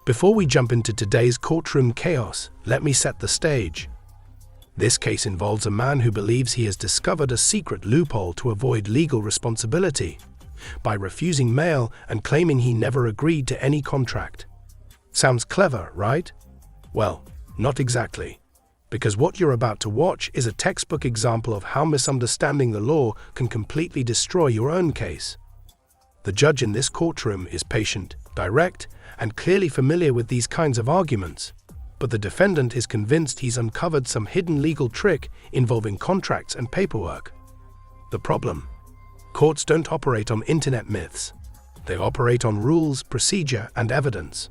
Before we jump into today's courtroom chaos, let me set the stage. This case involves a man who believes he has discovered a secret loophole to avoid legal responsibility by refusing mail and claiming he never agreed to any contract. Sounds clever, right? Well, not exactly, because what you're about to watch is a textbook example of how misunderstanding the law can completely destroy your own case. The judge in this courtroom is patient, direct, and clearly familiar with these kinds of arguments, but the defendant is convinced he's uncovered some hidden legal trick involving contracts and paperwork. The problem? Courts don't operate on internet myths. They operate on rules, procedure, and evidence.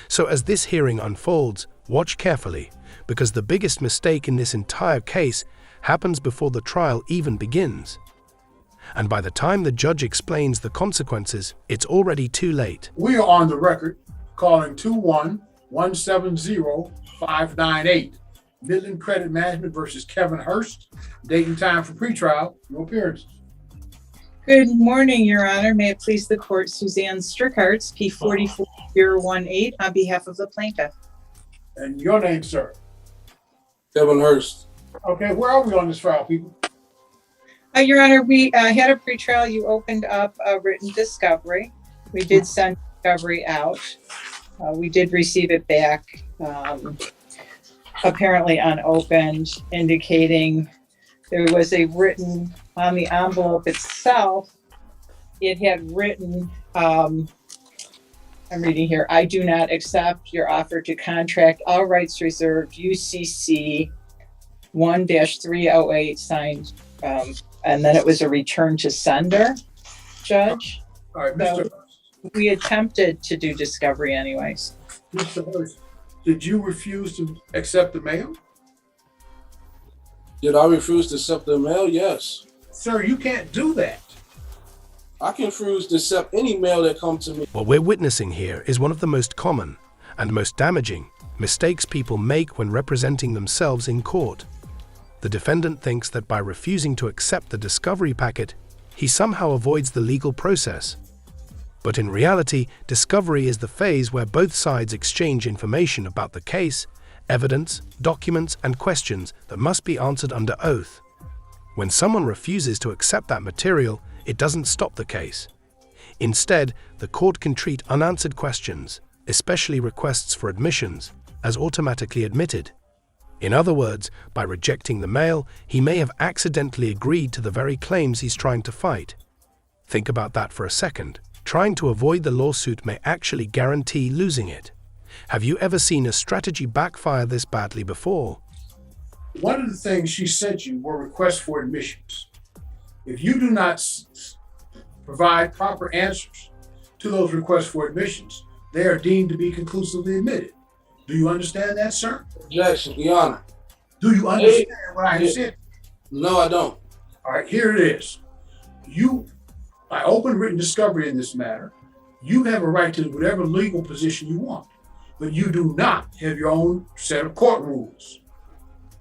So as this hearing unfolds, watch carefully, because the biggest mistake in this entire case happens before the trial even begins. And by the time the judge explains the consequences, it's already too late. We are on the record calling 21170-598. Midland Credit Management versus Kevin Hurst. Date and time for pretrial. No appearances. Good morning, Your Honor. May it please the court, Suzanne Strickhartz, P44018, on behalf of the plaintiff. And your name, sir? Kevin Hurst. Okay, where are we on this trial, people? Your Honor, we had a pretrial. You opened up a written discovery. We did send discovery out. We did receive it back, apparently unopened, indicating there was a written on the envelope itself. It had written, I'm reading here, "I do not accept your offer to contract, all rights reserved, UCC 1-308, signed," and then it was a return to sender, Judge. All right, Mr. Hurst. We attempted to do discovery anyways. Mr. Hurst, did you refuse to accept the mail? Did I refuse to accept the mail? Yes. Sir, you can't do that. I can refuse to accept any mail that comes to me. What we're witnessing here is one of the most common and most damaging mistakes people make when representing themselves in court. The defendant thinks that by refusing to accept the discovery packet, he somehow avoids the legal process. But in reality, discovery is the phase where both sides exchange information about the case, evidence, documents, and questions that must be answered under oath. When someone refuses to accept that material, it doesn't stop the case. Instead, the court can treat unanswered questions, especially requests for admissions, as automatically admitted. In other words, by rejecting the mail, he may have accidentally agreed to the very claims he's trying to fight. Think about that for a second. Trying to avoid the lawsuit may actually guarantee losing it. Have you ever seen a strategy backfire this badly before? One of the things she sent you were requests for admissions. If you do not provide proper answers to those requests for admissions, they are deemed to be conclusively admitted. Do you understand that, sir? Objection, Your Honor. Do you understand what I said? No, I don't. All right, here it is. By open written discovery in this matter, you have a right to whatever legal position you want, but you do not have your own set of court rules.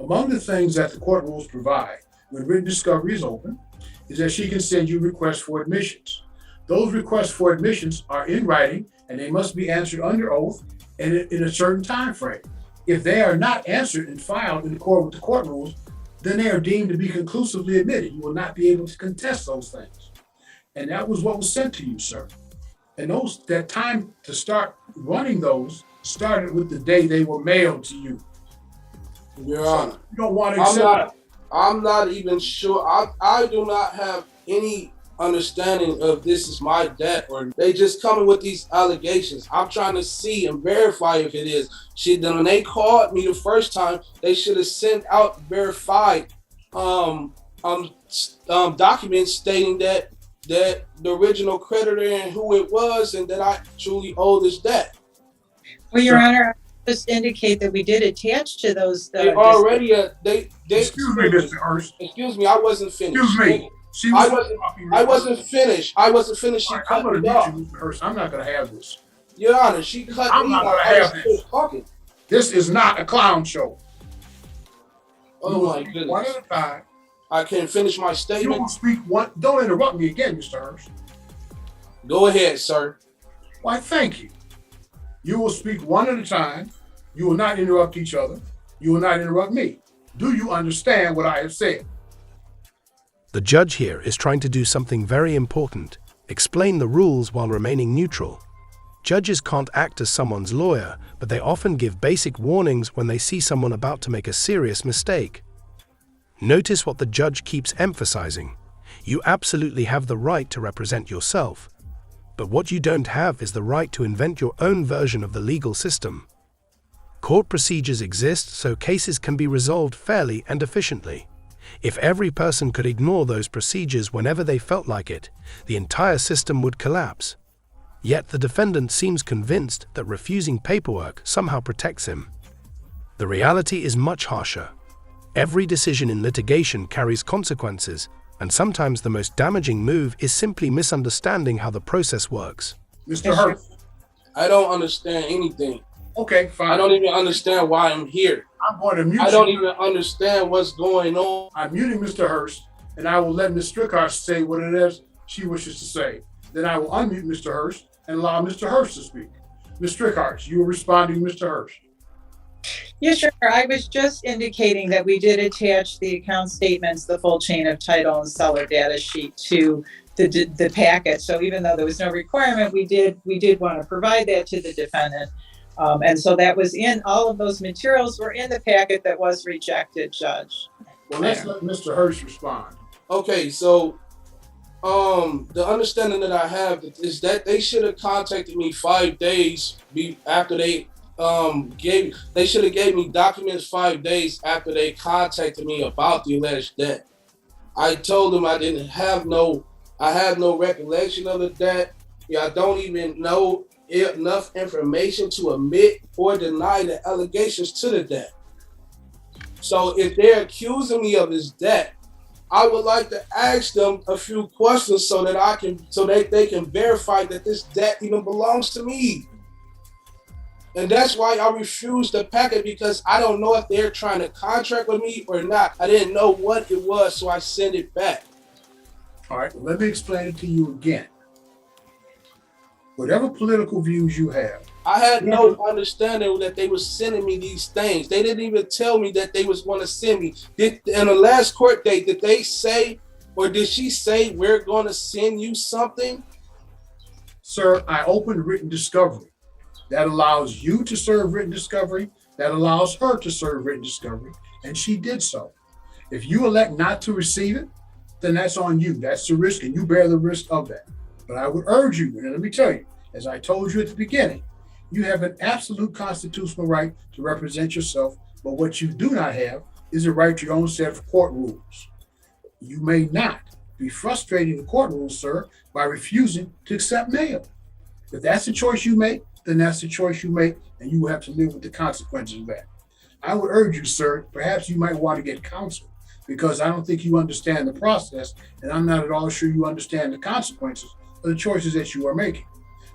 Among the things that the court rules provide when written discovery is open is that she can send you requests for admissions. Those requests for admissions are in writing and they must be answered under oath and in a certain time frame. If they are not answered and filed in accord with the court rules, then they are deemed to be conclusively admitted. You will not be able to contest those things. And that was what was sent to you, sir. And that time to start running those started with the day they were mailed to you. Your Honor. You don't want to accept it. I'm not even sure. I do not have any understanding of this is my debt, or they just coming with these allegations. I'm trying to see and verify if it is. When they called me the first time, they should have sent out verified documents stating that the original creditor and who it was, and that I truly owe this debt. Well, Your Honor, just indicate that we did attach to those. They already Excuse me, Mr. Hurst. Excuse me, I wasn't finished. Excuse me. I wasn't finished. She right, cut I'm me off. Mr. Hurst. I'm not going to have this. Your Honor, she cut I'm me not off. going to have this. Talking. This is not a clown show. Oh my goodness. One at a time. I can't finish my You statement. will speak one. Don't interrupt me again, Mr. Hurst. Go ahead, sir. Why, thank you. You will speak one at a time. You will not interrupt each other. You will not interrupt me. Do you understand what I have said? The judge here is trying to do something very important: explain the rules while remaining neutral. Judges can't act as someone's lawyer, but they often give basic warnings when they see someone about to make a serious mistake. Notice what the judge keeps emphasizing. You absolutely have the right to represent yourself, but what you don't have is the right to invent your own version of the legal system. Court procedures exist so cases can be resolved fairly and efficiently. If every person could ignore those procedures whenever they felt like it, the entire system would collapse. Yet the defendant seems convinced that refusing paperwork somehow protects him. The reality is much harsher. Every decision in litigation carries consequences, and sometimes the most damaging move is simply misunderstanding how the process works. Mr. Hurst. I don't understand anything. Okay, fine. I don't even understand why I'm here. I'm going to mute I don't you. even understand what's going on. I'm muting Mr. Hurst, and I will let Ms. Strickhart say what it is she wishes to say. Then I will unmute Mr. Hurst and allow Mr. Hurst to speak. Ms. Strickhart, you are responding to Mr. Hurst. Yes, sure. I was just indicating that we did attach the account statements, the full chain of title and seller data sheet to the packet. So even though there was no requirement, we did want to provide that to the defendant. And so that was in, all of those materials were in the packet that was rejected, Judge. Well, let's let Mr. Hurst respond. Okay, so the understanding that I have is that they should have contacted me 5 days after they should have gave me documents 5 days after they contacted me about the alleged debt. I told them I had no recollection of the debt. Yeah, I don't even know enough information to admit or deny the allegations to the debt. So if they're accusing me of this debt, I would like to ask them a few questions so that they can verify that this debt even belongs to me. And that's why I refused the packet, because I don't know if they're trying to contract with me or not. I didn't know what it was, so I sent it back. All right, let me explain it to you again. Whatever political views you have, I had no understanding that they were sending me these things. They didn't even tell me that they was going to send me. In the last court date, did they say, or did she say, we're going to send you something? Sir, I opened written discovery. That allows you to serve written discovery. That allows her to serve written discovery. And she did so. If you elect not to receive it, then that's on you. That's the risk, and you bear the risk of that. But I would urge you, and let me tell you, as I told you at the beginning, you have an absolute constitutional right to represent yourself, but what you do not have is a right to your own set of court rules. You may not be frustrating the court rules, sir, by refusing to accept mail. If that's the choice you make, then that's the choice you make, and you will have to live with the consequences of that. I would urge you, sir, perhaps you might want to get counsel, because I don't think you understand the process, and I'm not at all sure you understand the consequences of the choices that you are making.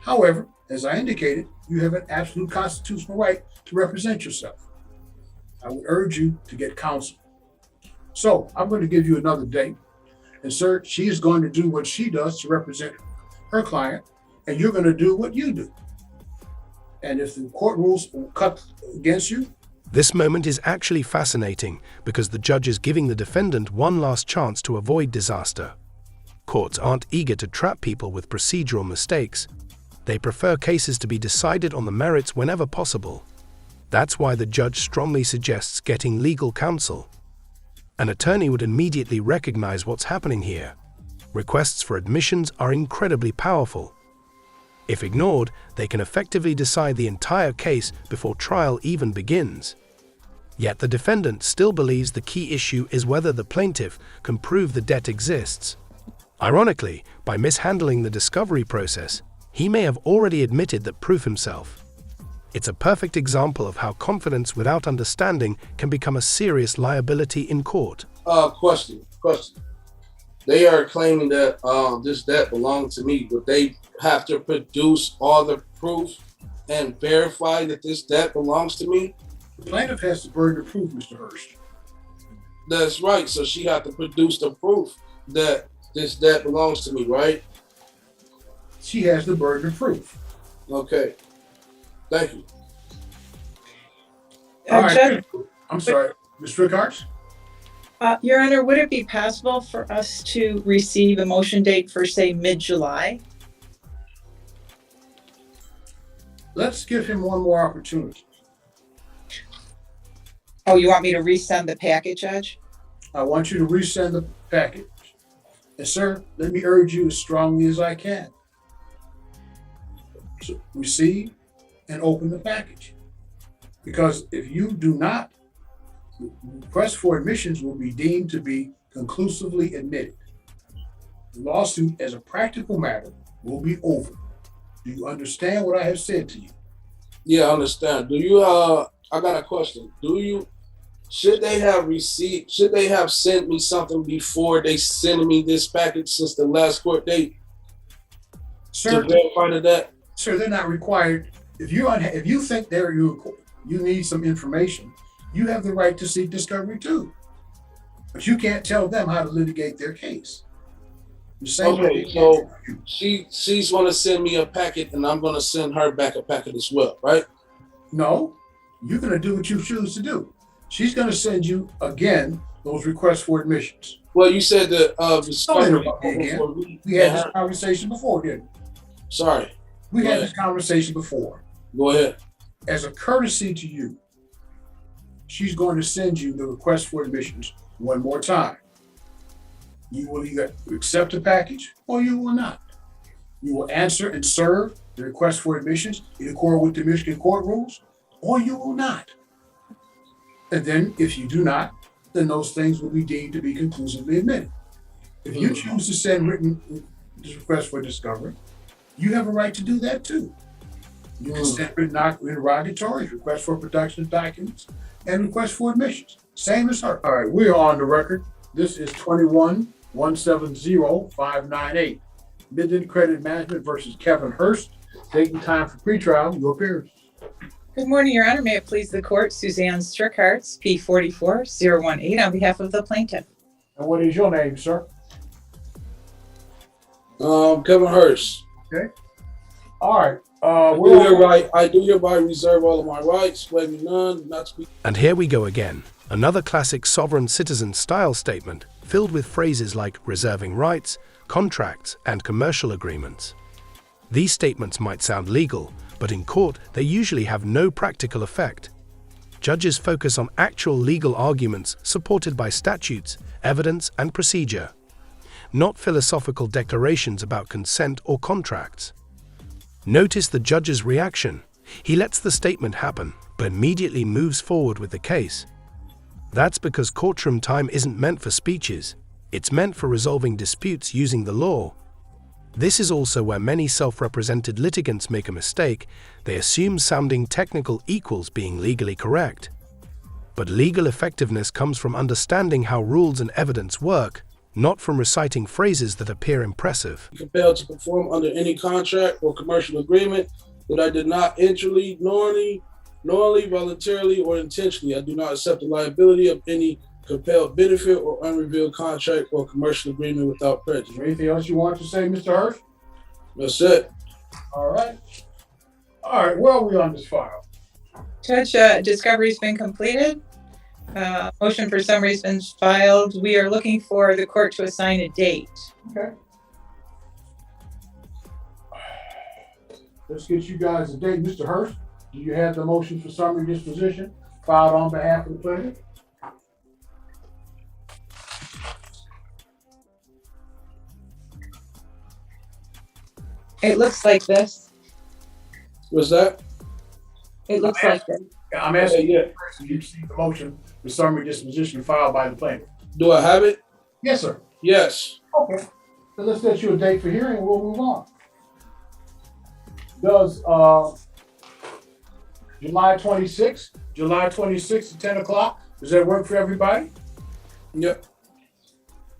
However, as I indicated, you have an absolute constitutional right to represent yourself. I would urge you to get counsel. So I'm going to give you another date. And sir, she is going to do what she does to represent her client, and you're going to do what you do. And if the court rules will cut against you. This moment is actually fascinating because the judge is giving the defendant one last chance to avoid disaster. Courts aren't eager to trap people with procedural mistakes. They prefer cases to be decided on the merits whenever possible. That's why the judge strongly suggests getting legal counsel. An attorney would immediately recognize what's happening here. Requests for admissions are incredibly powerful. If ignored, they can effectively decide the entire case before trial even begins. Yet the defendant still believes the key issue is whether the plaintiff can prove the debt exists. Ironically, by mishandling the discovery process, he may have already admitted that proof himself. It's a perfect example of how confidence without understanding can become a serious liability in court. Question. They are claiming that this debt belonged to me. Would they have to produce all the proof and verify that this debt belongs to me? The plaintiff has the burden of proof, Mr. Hurst. That's right. So she had to produce the proof that this debt belongs to me, right? She has the burden of proof. Okay. Thank you. All right. Judge, I'm sorry, Ms. Rickards? Your Honor, would it be possible for us to receive a motion date for, say, mid-July? Let's give him one more opportunity. Oh, you want me to resend the packet, Judge? I want you to resend the package. And sir, let me urge you as strongly as I can. So receive and open the package. Because if you do not, the request for admissions will be deemed to be conclusively admitted. The lawsuit, as a practical matter, will be over. Do you understand what I have said to you? Yeah, I understand. Do you, I got a question. Should they have sent me something before they send me this package since the last court date? Sir, to verify that? Sir, they're not required. If you think you need some information, you have the right to seek discovery too. But you can't tell them how to litigate their case. Okay, so she's going to send me a packet, and I'm going to send her back a packet as well, right? No, you're going to do what you choose to do. She's going to send you again those requests for admissions. Well, you said that we had this conversation before, didn't we? Sorry. We had this conversation before. Go ahead. As a courtesy to you, she's going to send you the request for admissions one more time. You will either accept the package or you will not. You will answer and serve the request for admissions in accord with the Michigan court rules, or you will not. And then if you do not, then those things will be deemed to be conclusively admitted. If you choose to send written requests for discovery, you have a right to do that too. You can send written interrogatories, requests for production of documents, and requests for admissions. Same as her. All right, we are on the record. This is 21-170-598. Midland Credit Management versus Kevin Hurst. Taking time for pretrial. Your appearance. Good morning, Your Honor. May it please the court, Suzanne Strickhartz, P44018, on behalf of the plaintiff. And what is your name, sir? Kevin Hurst. Okay. All right. I do hereby reserve all of my rights, waiving none, not to be. And here we go again. Another classic sovereign citizen style statement filled with phrases like reserving rights, contracts, and commercial agreements. These statements might sound legal, but in court they usually have no practical effect. Judges focus on actual legal arguments supported by statutes, evidence, and procedure, not philosophical declarations about consent or contracts. Notice the judge's reaction. He lets the statement happen, but immediately moves forward with the case. That's because courtroom time isn't meant for speeches. It's meant for resolving disputes using the law. This is also where many self-represented litigants make a mistake. They assume sounding technical equals being legally correct. But legal effectiveness comes from understanding how rules and evidence work, not from reciting phrases that appear impressive. Compelled to perform under any contract or commercial agreement that I did not enter knowingly, voluntarily, or intentionally. I do not accept the liability of any compelled benefit or unrevealed contract or commercial agreement without prejudice. Anything else you want to say, Mr. Hurst? That's it. All right. All right, where are we on this file? Judge, discovery's been completed. Motion for summary has been filed. We are looking for the court to assign a date. Okay. Let's get you guys a date. Mr. Hurst, do you have the motion for summary disposition filed on behalf of the plaintiff? It looks like this. What's that? It looks like this. I'm asking Yeah. you first if you received the motion for summary disposition filed by the plaintiff. Do I have it? Yes, sir. Yes. Okay. So let's set you a date for hearing and we'll move on. Does July 26th at 10 o'clock, does that work for everybody? Yep.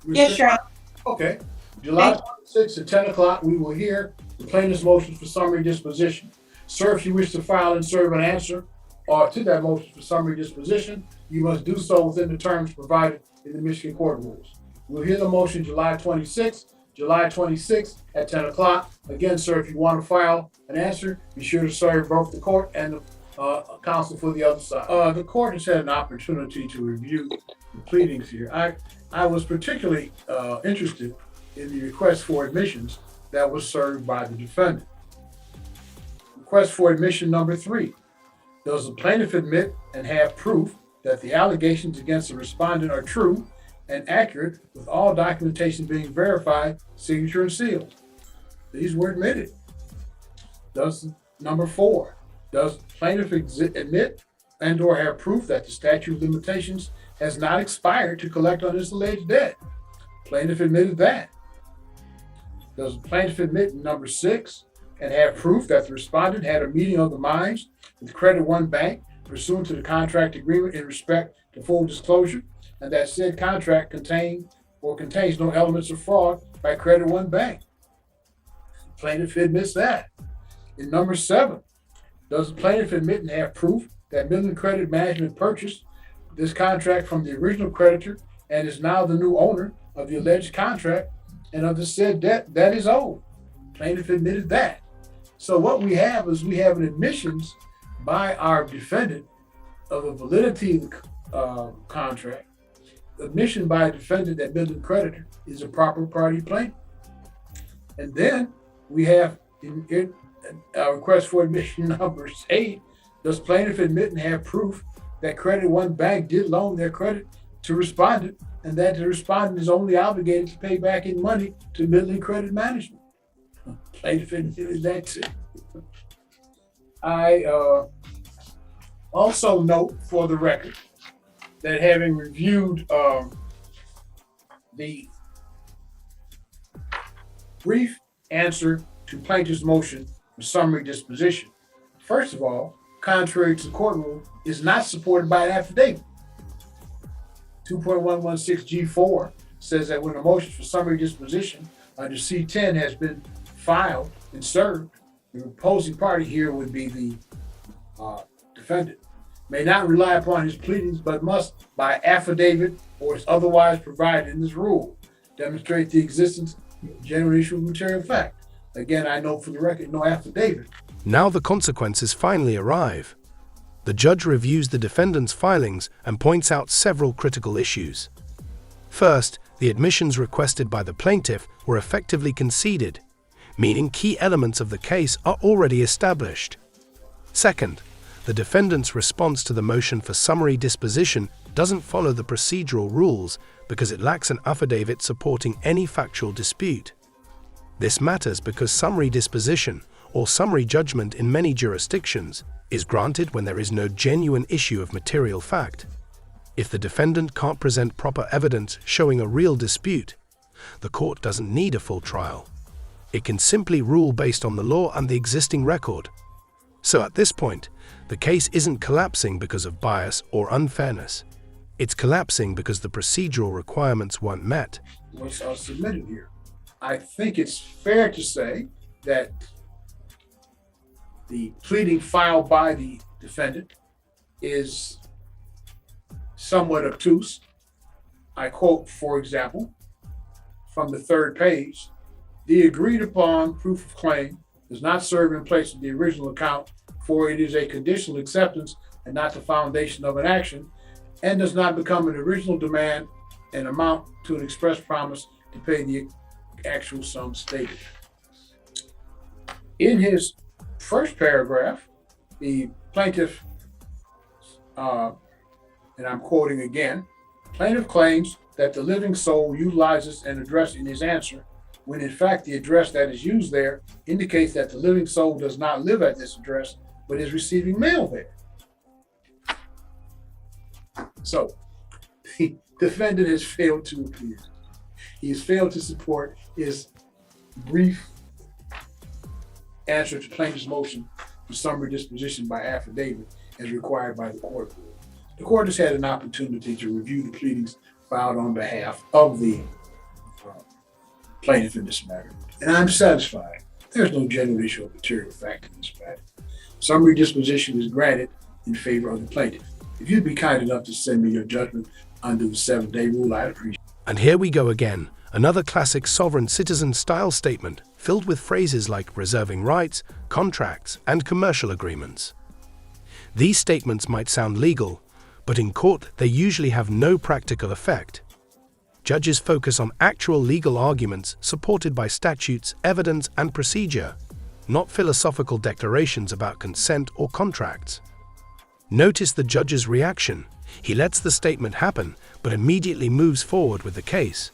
Yes, Your Honor. Okay. July 26th at 10 o'clock, we will hear the plaintiff's motion for summary disposition. Sir, if you wish to file and serve an answer to that motion for summary disposition, you must do so within the terms provided in the Michigan court rules. We'll hear the motion July 26th July 26th at 10 o'clock. Again, sir, if you want to file an answer, be sure to serve both the court and the counsel for the other side. The court has had an opportunity to review the pleadings here. I was particularly interested in the request for admissions that was served by the defendant. Request for admission number 3. Does the plaintiff admit and have proof that the allegations against the respondent are true and accurate, with all documentation being verified, signature and sealed? These were admitted. Does number 4, does plaintiff admit and or have proof that the statute of limitations has not expired to collect on his alleged debt? Plaintiff admitted that. Does the plaintiff admit number 6 and have proof that the respondent had a meeting of the minds with Credit One Bank pursuant to the contract agreement in respect to full disclosure, and that said contract contains no elements of fraud by Credit One Bank? Plaintiff admits that. In number 7, does the plaintiff admit and have proof that Midland Credit Management purchased this contract from the original creditor and is now the new owner of the alleged contract and of the said debt that is owed? Plaintiff admitted that. So what we have is an admissions by our defendant of the validity of the contract, admission by a defendant that Midland creditor is a proper party plaintiff. And then we have in request for admission number 8, does plaintiff admit and have proof that Credit One Bank did loan their credit to respondent and that the respondent is only obligated to pay back in money to Midland Credit Management? Plaintiff admitted that too. I also note for the record that having reviewed the brief answer to plaintiff's motion for summary disposition, first of all, contrary to the courtroom, is not supported by an affidavit. 2.116G4 says that when a motion for summary disposition under C10 has been filed and served, the opposing party here would be the defendant, may not rely upon his pleadings, but must, by affidavit or as otherwise provided in this rule, demonstrate the existence of genuine issue of material fact. Again, I note for the record, no affidavit. Now the consequences finally arrive. The judge reviews the defendant's filings and points out several critical issues. First, the admissions requested by the plaintiff were effectively conceded, meaning key elements of the case are already established. Second, the defendant's response to the motion for summary disposition doesn't follow the procedural rules because it lacks an affidavit supporting any factual dispute. This matters because summary disposition, or summary judgment in many jurisdictions, is granted when there is no genuine issue of material fact. If the defendant can't present proper evidence showing a real dispute, the court doesn't need a full trial. It can simply rule based on the law and the existing record. So at this point, the case isn't collapsing because of bias or unfairness. It's collapsing because the procedural requirements weren't met. What's submitted here? I think it's fair to say that the pleading filed by the defendant is somewhat obtuse. I quote, for example, from the 3rd page, the agreed upon proof of claim does not serve in place of the original account, for it is a conditional acceptance and not the foundation of an action, and does not become an original demand and amount to an express promise to pay the actual sum stated. In his first paragraph, the plaintiff, and I'm quoting again, plaintiff claims that the living soul utilizes an address in his answer, when in fact the address that is used there indicates that the living soul does not live at this address, but is receiving mail there. So, the defendant has failed to appear. He has failed to support his brief answer to plaintiff's motion for summary disposition by affidavit as required by the court. The court has had an opportunity to review the pleadings filed on behalf of the plaintiff in this matter, and I'm satisfied. There's no genuine issue of material fact in this matter. Summary disposition is granted in favor of the plaintiff. If you'd be kind enough to send me your judgment under the 7-day rule, I'd appreciate it. And here we go again, Another classic sovereign citizen style statement filled with phrases like reserving rights, contracts, and commercial agreements. These statements might sound legal, but in court they usually have no practical effect. Judges focus on actual legal arguments supported by statutes, evidence, and procedure, not philosophical declarations about consent or contracts. Notice the judge's reaction. He lets the statement happen, but immediately moves forward with the case.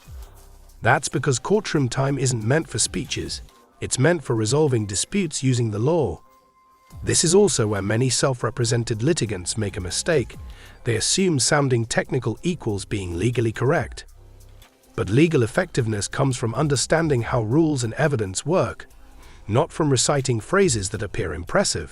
That's because courtroom time isn't meant for speeches. It's meant for resolving disputes using the law. This is also where many self-represented litigants make a mistake. They assume sounding technical equals being legally correct. But legal effectiveness comes from understanding how rules and evidence work, not from reciting phrases that appear impressive.